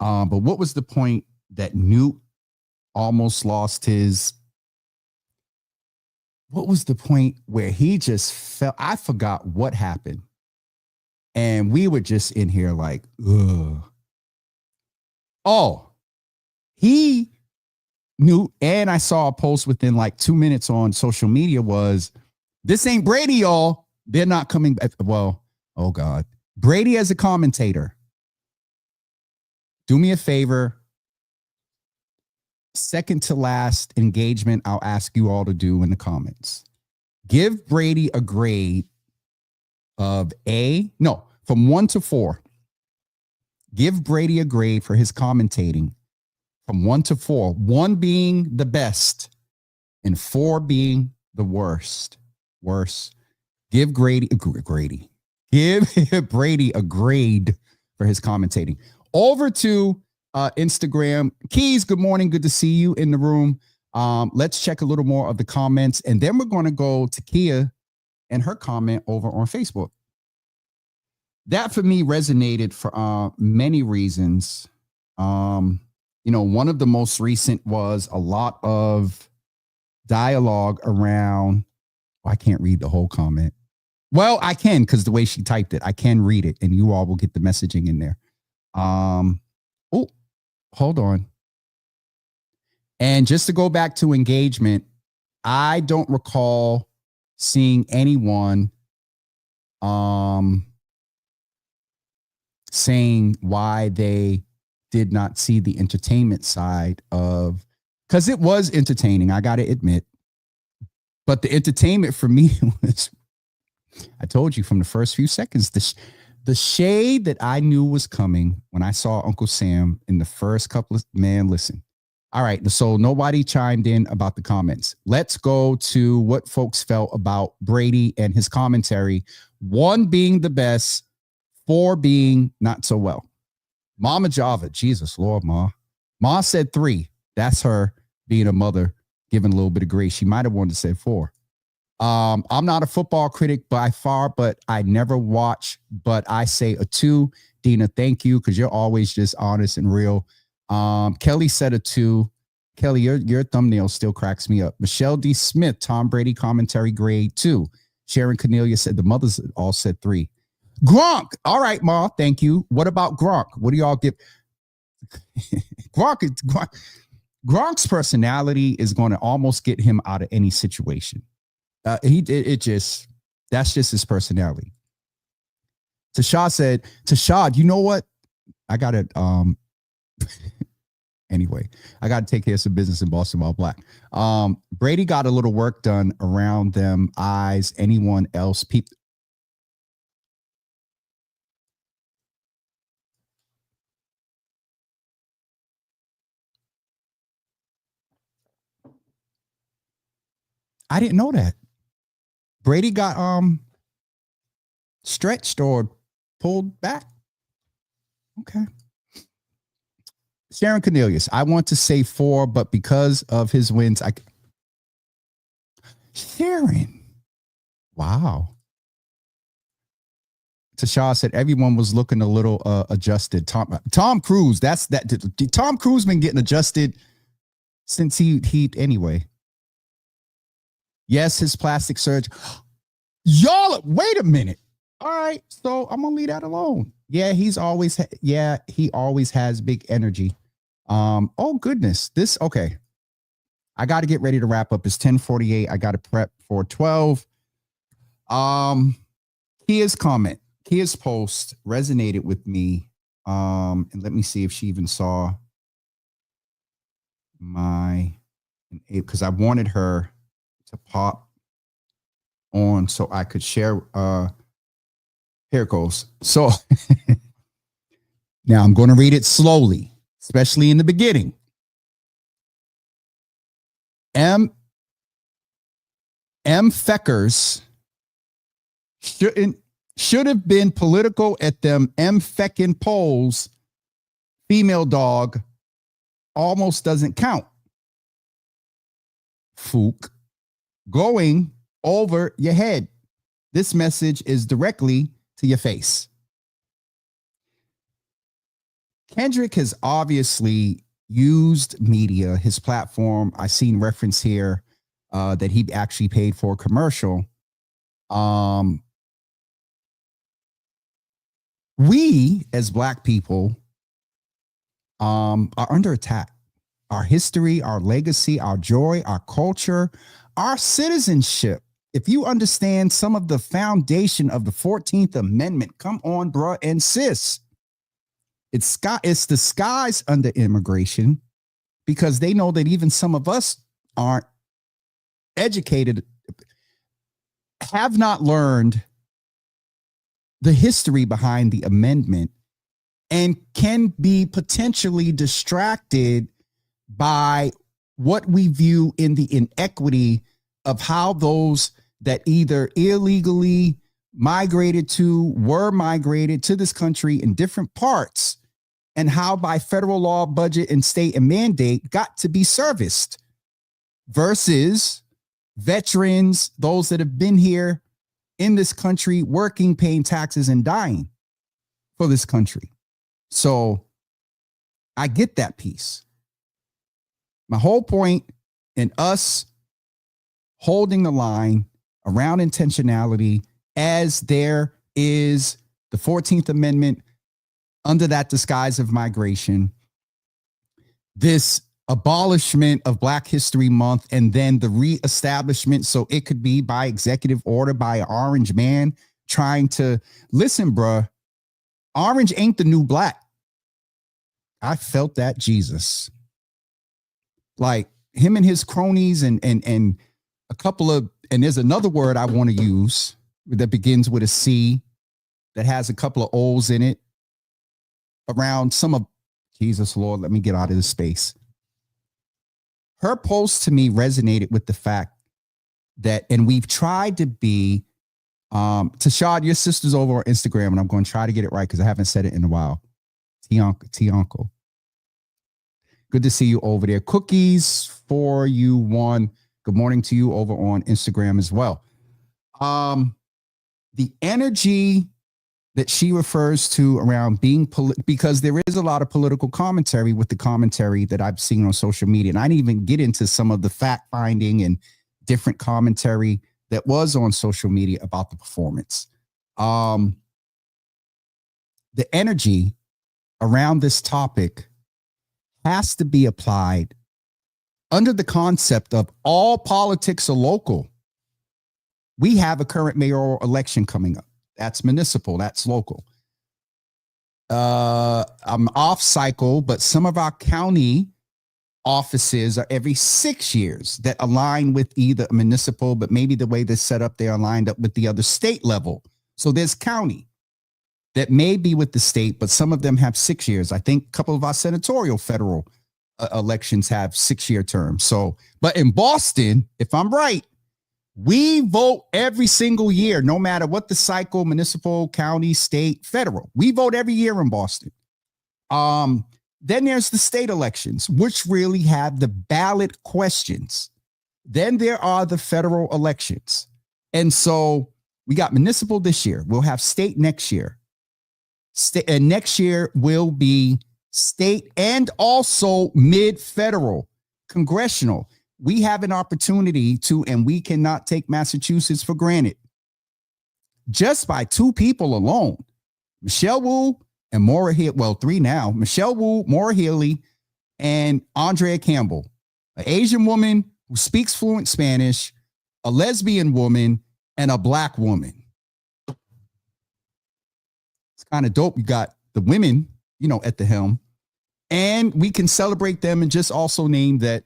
But what was the point that Newt almost lost his? What was the point where he just fell? I forgot what happened. And we were just in here like, ugh. Oh, he knew. And I saw a post within like 2 minutes on social media was, this ain't Brady, y'all. They're not coming back. Well, oh God. Brady as a commentator. Do me a favor. Second to last engagement, I'll ask you all to do in the comments. Give Brady a grade of from 1 to 4. Give Brady a grade for his commentating from 1 to 4. 1 being the best and 4 being the worst. Give Brady a grade for his commentating. Over to Instagram. Keys, good morning. Good to see you in the room. Let's check a little more of the comments, and then we're going to go to Kia and her comment over on Facebook. That for me resonated for many reasons. One of the most recent was a lot of dialogue around, I can't read the whole comment. Well, I can, because the way she typed it, I can read it, and you all will get the messaging in there. Oh, hold on. And just to go back to engagement, I don't recall seeing anyone saying why they did not see the entertainment side of, because it was entertaining, I got to admit. But the entertainment for me was, I told you from the first few seconds, The shade that I knew was coming when I saw Uncle Sam in the first couple of, man, listen. All right, so nobody chimed in about the comments. Let's go to what folks felt about Brady and his commentary. 1 being the best, 4 being not so well. Mama Java, Jesus Lord, Ma. Ma said 3. That's her being a mother, giving a little bit of grace. She might have wanted to say 4. I'm not a football critic by far, but I never watch, but I say a 2. Dina, thank you, because you're always just honest and real. Kelly said a 2. Kelly, your thumbnail still cracks me up. Michelle D. Smith, Tom Brady commentary grade 2. Sharon Cornelia said the mothers all said 3. Gronk. All right, Ma. Thank you. What about Gronk? What do y'all give? Gronk's personality is going to almost get him out of any situation. That's just his personality. Tashad said, Tashad, you know what? I got to, anyway, I got to take care of some business in Boston while black. Brady got a little work done around them eyes. Anyone else? I didn't know that. Brady got stretched or pulled back. Okay. Sharon Cornelius, I want to say 4, but because of his wins, Sharon. Wow. Tasha said everyone was looking a little adjusted. Tom Cruise, that's that. Tom Cruise been getting adjusted since he anyway. Yes, his plastic surgery. Y'all, wait a minute. All right, so I'm gonna leave that alone. Yeah, he always has big energy. Oh goodness, okay. I got to get ready to wrap up. It's 10:48. I got to prep for 12. Kia's comment, Kia's post resonated with me. And let me see if she even saw because I wanted her to pop on so I could share. Here it goes. So now I'm going to read it slowly, especially in the beginning. M. Feckers should have been political at them M. Feckin' polls. Female dog almost doesn't count. Fook. Going over your head. This message is directly to your face. Kendrick has obviously used media, his platform. I've seen reference here that he actually paid for a commercial. We as Black people are under attack. Our history, our legacy, our joy, our culture, our citizenship. If you understand some of the foundation of the 14th Amendment, come on, bruh and sis. It's disguised under immigration because they know that even some of us aren't educated, have not learned the history behind the amendment, and can be potentially distracted by what we view in the inequity of how those that either illegally were migrated to this country in different parts, and how by federal law, budget, and state and mandate got to be serviced versus veterans, those that have been here in this country, working, paying taxes, and dying for this country. So I get that piece. My whole point in us holding the line around intentionality, as there is the 14th Amendment under that disguise of migration, this abolishment of Black History Month, and then the reestablishment, so it could be by executive order by an orange man trying to listen, bruh. Orange ain't the new black. I felt that, Jesus. Like him and his cronies and a couple of, and there's another word I want to use that begins with a C. that has a couple of O's in it around some of, Jesus Lord, let me get out of this space. Her post to me resonated with the fact that, and we've tried to be, Tashad, your sister's over on Instagram, and I'm going to try to get it right because I haven't said it in a while. Tianco. Good to see you over there. Cookies for you, one. Good morning to you over on Instagram as well. The energy that she refers to around being because there is a lot of political commentary with the commentary that I've seen on social media. And I didn't even get into some of the fact finding and different commentary that was on social media about the performance. The energy around this topic has to be applied under the concept of all politics are local. We have a current mayoral election coming up. That's municipal. That's local. I'm off cycle, but some of our county offices are every 6 years that align with either municipal, but maybe the way they're set up, they are lined up with the other state level. So there's county that may be with the state, but some of them have 6 years. I think a couple of our senatorial federal elections have 6-year terms. So, but in Boston, if I'm right, we vote every single year, no matter what the cycle, municipal, county, state, federal. We vote every year in Boston. Then there's the state elections, which really have the ballot questions. Then there are the federal elections. And so we got municipal this year. We'll have state next year. And next year will be state and also mid-federal, congressional. We have an opportunity to, and we cannot take Massachusetts for granted. Just by 2 people alone, Michelle Wu and Maura Healey, well, 3 now, Michelle Wu, Maura Healey, and Andrea Campbell, an Asian woman who speaks fluent Spanish, a lesbian woman, and a Black woman. It's kind of dope. We got the women, at the helm, and we can celebrate them and just also name that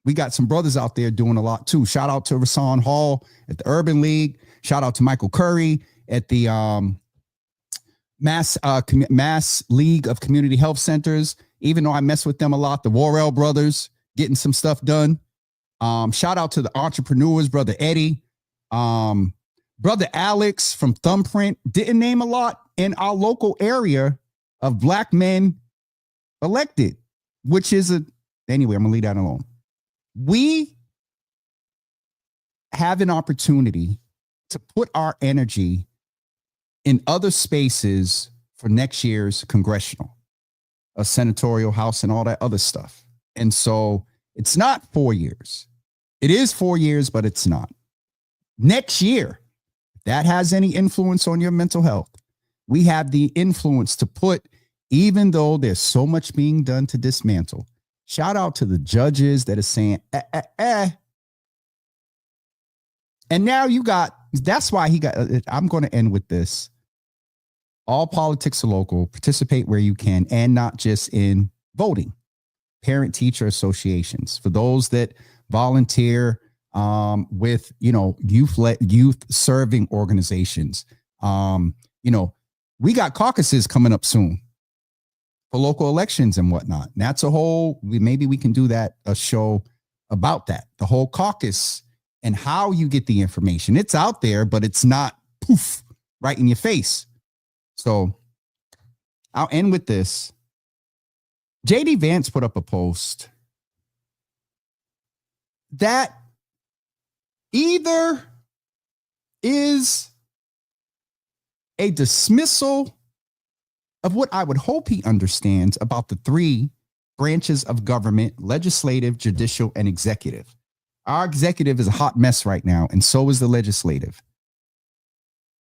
we got some brothers out there doing a lot too. Shout out to Rasan Hall at the Urban League. Shout out to Michael Curry at the Mass League of Community Health Centers. Even though I mess with them a lot, the Worrell brothers getting some stuff done. Shout out to the entrepreneurs, brother Eddie, brother Alex from Thumbprint. Didn't name a lot in our local area of Black men elected, which is anyway, I'm gonna leave that alone. We have an opportunity to put our energy in other spaces for next year's congressional, a senatorial house and all that other stuff. And so it's not 4 years. It is 4 years, but it's not. Next year, if that has any influence on your mental health, we have the influence to put, even though there's so much being done to dismantle. Shout out to the judges that are saying, And now that's why I'm going to end with this. All politics are local. Participate where you can, and not just in voting. Parent-teacher associations. For those that volunteer with, youth serving organizations. We got caucuses coming up soon for local elections and whatnot. And that's maybe we can do a show about that, the whole caucus and how you get the information. It's out there, but it's not poof right in your face. So I'll end with this. JD Vance put up a post that either is a dismissal of what I would hope he understands about the 3 branches of government: legislative, judicial, and executive. Our executive is a hot mess right now, and so is the legislative.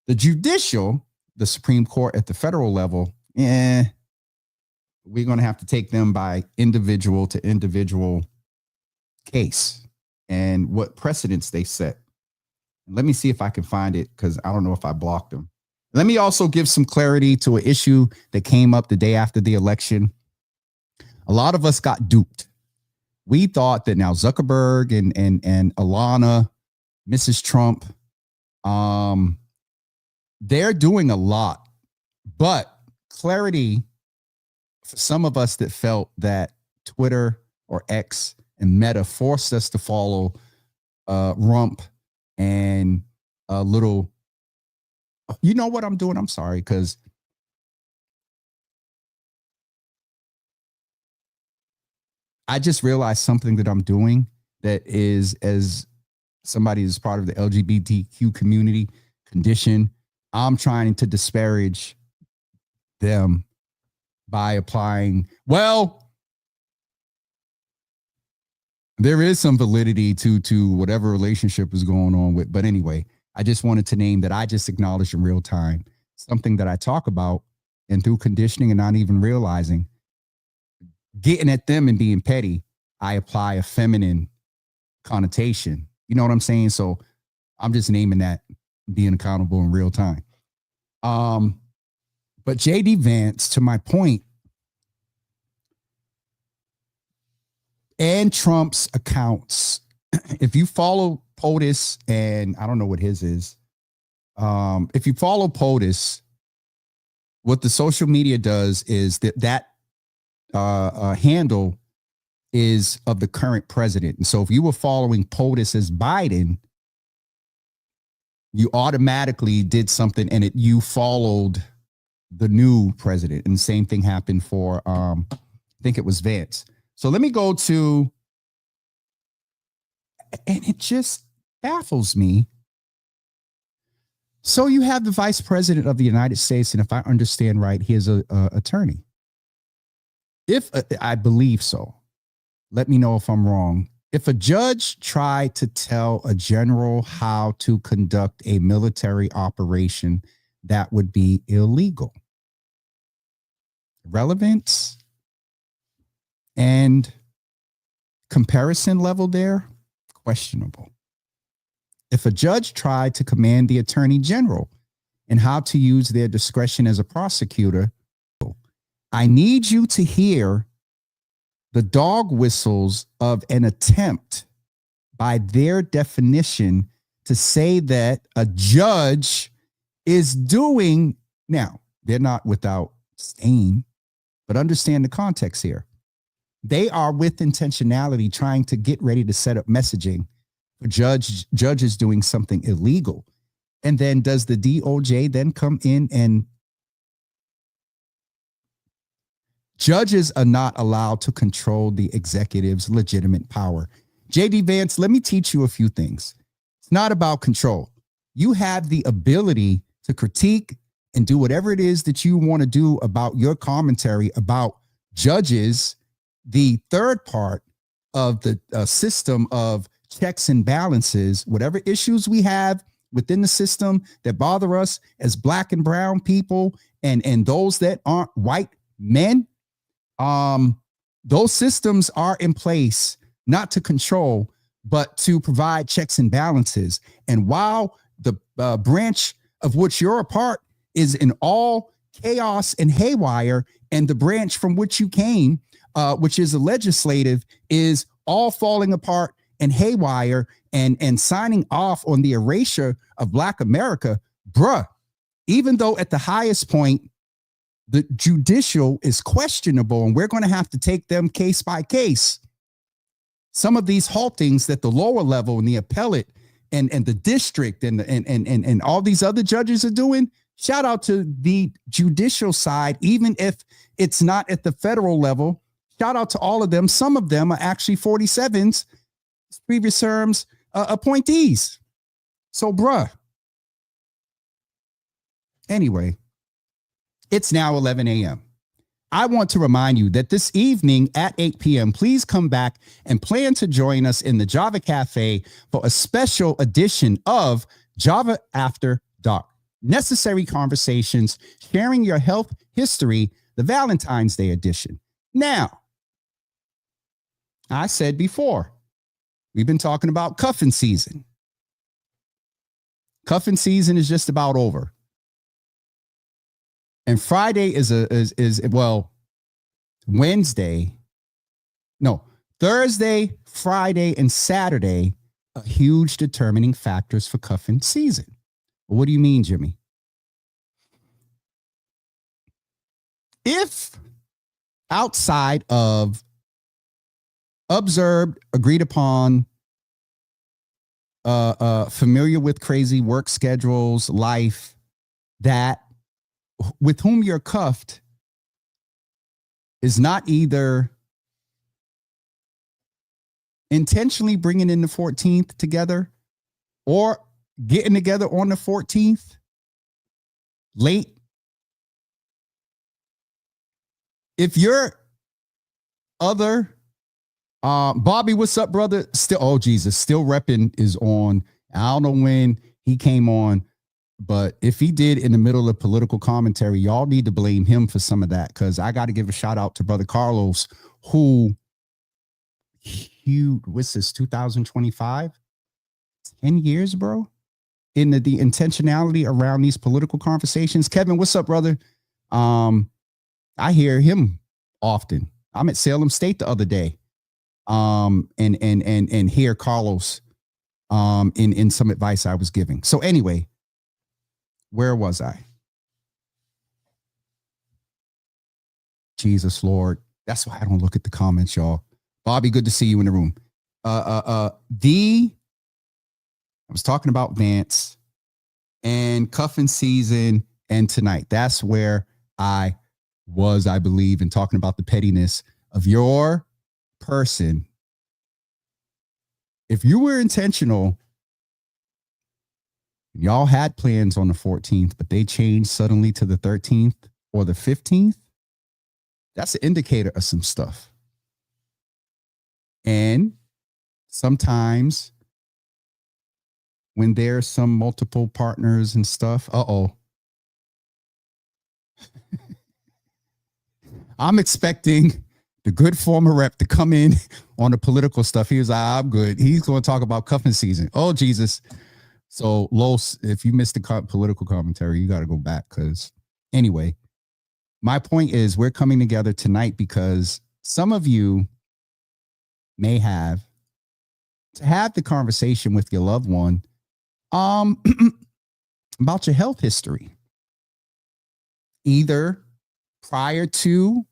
The judicial, the Supreme Court at the federal level, we're going to have to take them by individual to individual case and what precedents they set. Let me see if I can find it, because I don't know if I blocked them. Let me also give some clarity to an issue that came up the day after the election. A lot of us got duped. We thought that now Zuckerberg and Alana, Mrs. Trump, they're doing a lot, but clarity for some of us that felt that Twitter or X and Meta forced us to follow Rump and a little, you know what I'm doing? I'm sorry, because I just realized something that I'm doing that is, as somebody who's part of the LGBTQ community condition, I'm trying to disparage them by applying, well, there is some validity to whatever relationship is going on with. But anyway, I just wanted to name that I just acknowledged in real time something that I talk about, and through conditioning and not even realizing, getting at them and being petty, I apply a feminine connotation. You know what I'm saying? So I'm just naming that, being accountable in real time. But JD Vance, to my point, and Trump's accounts, if you follow POTUS, and I don't know what his is, if you follow POTUS, what the social media does is that handle is of the current president. And so if you were following POTUS as Biden, you automatically did something, and you followed the new president. And the same thing happened for, I think it was Vance. So let me go to, and it just baffles me. So you have the vice president of the United States, and if I understand right, he is a attorney. If I believe so, let me know if I'm wrong. If a judge tried to tell a general how to conduct a military operation, that would be illegal. Relevance and comparison level there, questionable. If a judge tried to command the attorney general and how to use their discretion as a prosecutor, I need you to hear the dog whistles of an attempt by their definition to say that a judge is doing, now they're not without stain, but understand the context here. They are with intentionality trying to get ready to set up messaging for judges doing something illegal. And then does the DOJ then come in, and judges are not allowed to control the executive's legitimate power. JD Vance, let me teach you a few things. It's not about control. You have the ability to critique and do whatever it is that you want to do about your commentary about judges, the third part of the system of checks and balances, whatever issues we have within the system that bother us as Black and brown people, and those that aren't white men. Those systems are in place not to control, but to provide checks and balances. And while the branch of which you're a part is in all chaos and haywire, and the branch from which you came, which is the legislative, is all falling apart and haywire, and signing off on the erasure of Black America, bruh, even though at the highest point, the judicial is questionable, and we're going to have to take them case by case. Some of these haltings that the lower level and the appellate and the district and all these other judges are doing, shout out to the judicial side, even if it's not at the federal level. Shout out to all of them. Some of them are actually 47s, previous terms appointees. So, bruh. Anyway, it's now 11 a.m. I want to remind you that this evening at 8 p.m., please come back and plan to join us in the Java Cafe for a special edition of Java After Dark. Necessary conversations, sharing your health history, the Valentine's Day edition. Now, I said before, we've been talking about cuffing season. Cuffing season is just about over. And Friday is Thursday, Friday, and Saturday are huge determining factors for cuffing season. Well, what do you mean, Jimmy? if outside of observed, agreed upon, familiar with crazy work schedules, life, that with whom you're cuffed is not either intentionally bringing in the 14th together or getting together on the 14th late. If your other Bobby, what's up, brother? Still, oh Jesus, still repping is on. I don't know when he came on, but if he did in the middle of political commentary, y'all need to blame him for some of that, because I got to give a shout out to brother Carlos, who what's this, 2025? 10 years, bro, in the intentionality around these political conversations. Kevin, what's up, brother? I hear him often. I'm at Salem State the other day. And hear Carlos in some advice I was giving. So anyway, where was I? Jesus Lord. That's why I don't look at the comments, y'all. Bobby, good to see you in the room. I was talking about Vance and cuffing season and tonight. That's where I was, I believe, in talking about the pettiness of your person. If you were intentional, y'all had plans on the 14th, but they changed suddenly to the 13th or the 15th, that's an indicator of some stuff. And sometimes when there's some multiple partners and stuff, I'm expecting the good former rep to come in on the political stuff. He was like, I'm good. He's going to talk about cuffing season. Oh, Jesus. So, Los, if you missed the political commentary, you got to go back, because anyway, my point is we're coming together tonight because some of you may have to have the conversation with your loved one about your health history, either prior to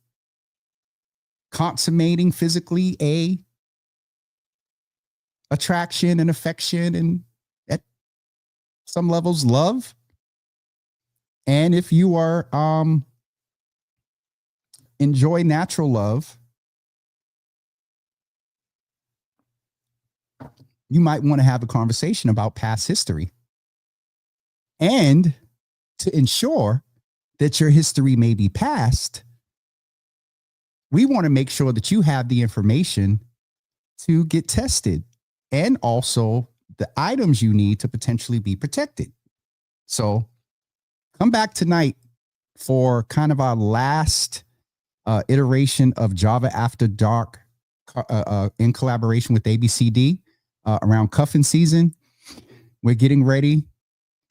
consummating physically a attraction and affection and at some levels love. And if you are enjoy natural love, you might want to have a conversation about past history, and to ensure that your history may be passed, we want to make sure that you have the information to get tested and also the items you need to potentially be protected. So come back tonight for kind of our last iteration of Java After Dark in collaboration with ABCD around cuffing season. We're getting ready.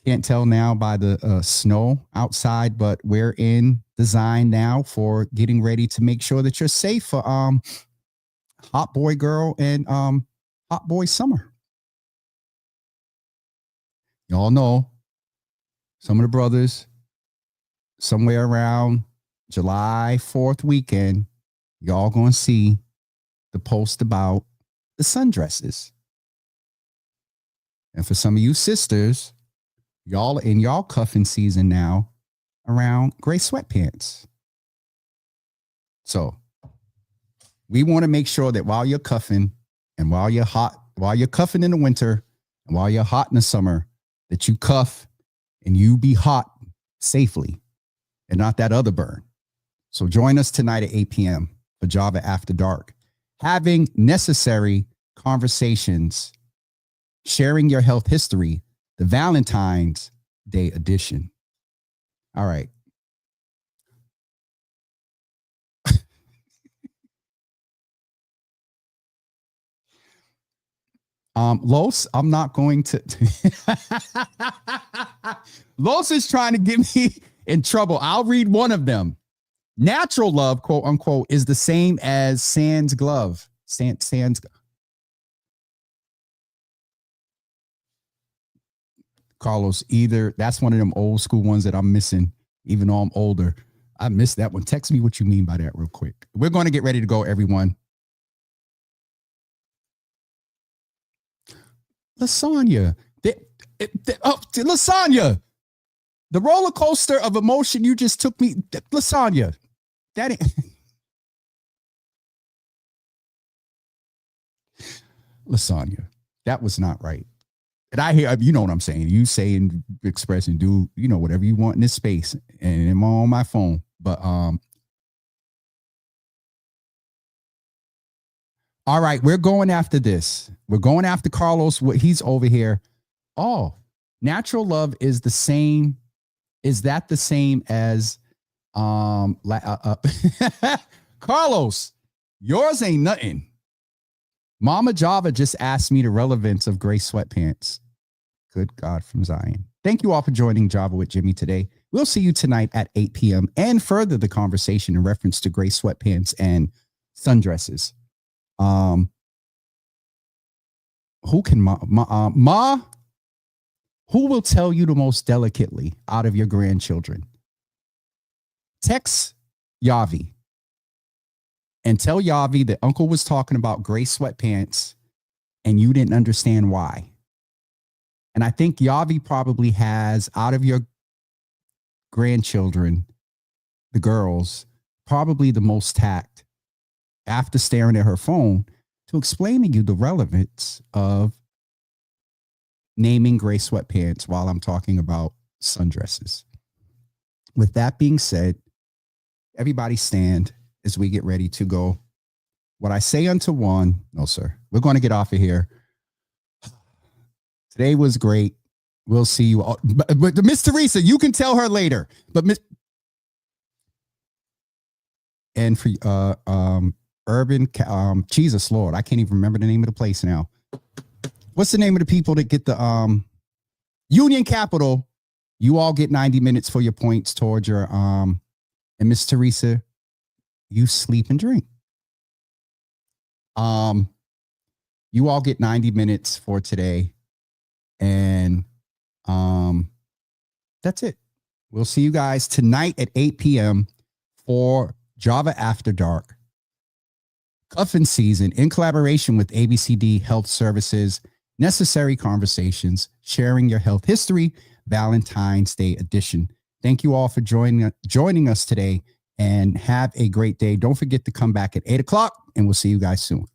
Can't tell now by the snow outside, but we're in design now for getting ready to make sure that you're safe for hot boy girl and hot boy summer. Y'all know some of the brothers somewhere around July 4th weekend, y'all gonna see the post about the sundresses. And for some of you sisters, y'all in y'all cuffing season now around gray sweatpants. So we want to make sure that while you're cuffing and while you're hot, while you're cuffing in the winter and while you're hot in the summer, that you cuff and you be hot safely and not that other burn. So join us tonight at 8 p.m. for Java After Dark, having necessary conversations, sharing your health history, the Valentine's Day edition. All right. Los, I'm not going to. Los is trying to get me in trouble. I'll read one of them. Natural love, quote unquote, is the same as sans glove. Sans. Carlos, either that's one of them old school ones that I'm missing, even though I'm older. I missed that one. Text me what you mean by that real quick. We're going to get ready to go, everyone. Lasagna. Lasagna. The roller coaster of emotion you just took me. Lasagna. That ain't. Lasagna. That was not right. And I hear, you know what I'm saying. You say and express and do, you know, whatever you want in this space. And I'm on my phone. But all right, we're going after this. We're going after Carlos. He's over here. Oh, natural love is the same. Is that the same as Carlos? Yours ain't nothing. Mama Java just asked me the relevance of gray sweatpants. Good God from Zion. Thank you all for joining Java with Jimmy today. We'll see you tonight at 8 p.m. and further the conversation in reference to gray sweatpants and sundresses. Who can Ma? Who will tell you the most delicately out of your grandchildren? Text Yavi and tell Yavi that Uncle was talking about gray sweatpants and you didn't understand why. And I think Yavi probably has, out of your grandchildren, the girls, probably the most tact after staring at her phone to explain to you the relevance of naming gray sweatpants while I'm talking about sundresses. With that being said, everybody stand as we get ready to go. What I say unto one, no, sir, we're going to get off of here. Today was great. We'll see you all. But Miss Teresa, you can tell her later. But Miss and for Urban, Jesus Lord, I can't even remember the name of the place now. What's the name of the people that get the Union Capital? You all get 90 minutes for your points towards your and Miss Teresa, you sleep and drink. You all get 90 minutes for today. And that's it. We'll see you guys tonight at 8 p.m. for Java After Dark. Cuffin season in collaboration with ABCD Health Services. Necessary Conversations, Sharing Your Health History, Valentine's Day edition. Thank you all for joining us today and have a great day. Don't forget to come back at 8 o'clock and we'll see you guys soon.